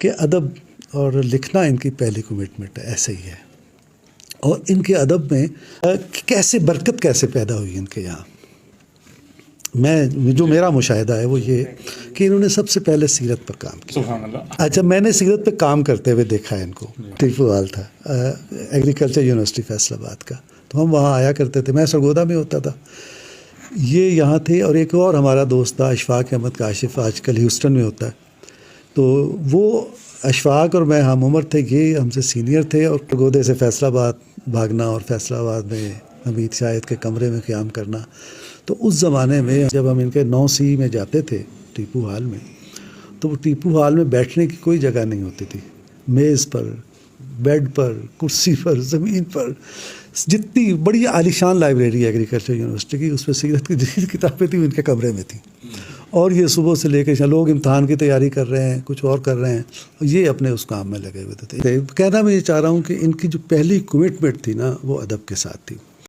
کہ ادب اور لکھنا ان کی پہلی کمٹمنٹ ہے، ایسے ہی ہے. اور ان کے ادب میں کیسے برکت کیسے پیدا ہوئی ان کے یہاں. جو میرا مشاہدہ ہے وہ یہ کہ انہوں نے سب سے پہلے سیرت پر کام کیا. سبحان اللہ. اچھا، میں نے سیرت پہ کام کرتے ہوئے دیکھا ہے ان کو. ٹیپو حال تھا ایگریکلچر یونیورسٹی فیصل آباد کا، تو ہم وہاں آیا کرتے تھے. میں سرگودا میں ہوتا تھا، یہ یہاں تھے. اور ایک اور ہمارا دوست تھا اشفاق احمد کاشف، آج کل ہیوسٹن میں ہوتا ہے. تو وہ اشفاق اور میں ہم عمر تھے، یہ ہم سے سینئر تھے. اور سرگودے سے فیصل آباد بھاگنا اور فیصل آباد میں حمید شاہد کے کمرے میں قیام کرنا. تو اس زمانے میں جب ہم ان کے 9C میں جاتے تھے ٹیپو ہال میں، تو وہ ٹیپو ہال میں بیٹھنے کی کوئی جگہ نہیں ہوتی تھی. میز پر، بیڈ پر، کرسی پر، زمین پر، جتنی بڑی عالیشان لائبریری ہے ایگریکلچر یونیورسٹی کی، اس میں سیرت کی جتنی کتابیں تھیں ان کے کمرے میں تھیں. اور یہ صبح سے لے کے لوگ امتحان کی تیاری کر رہے ہیں، کچھ اور کر رہے ہیں، یہ اپنے اس کام میں لگے ہوئے تھے. کہنا میں یہ چاہ رہا ہوں کہ ان کی جو پہلی کمٹمنٹ تھی نا، وہ ادب کے ساتھ تھی.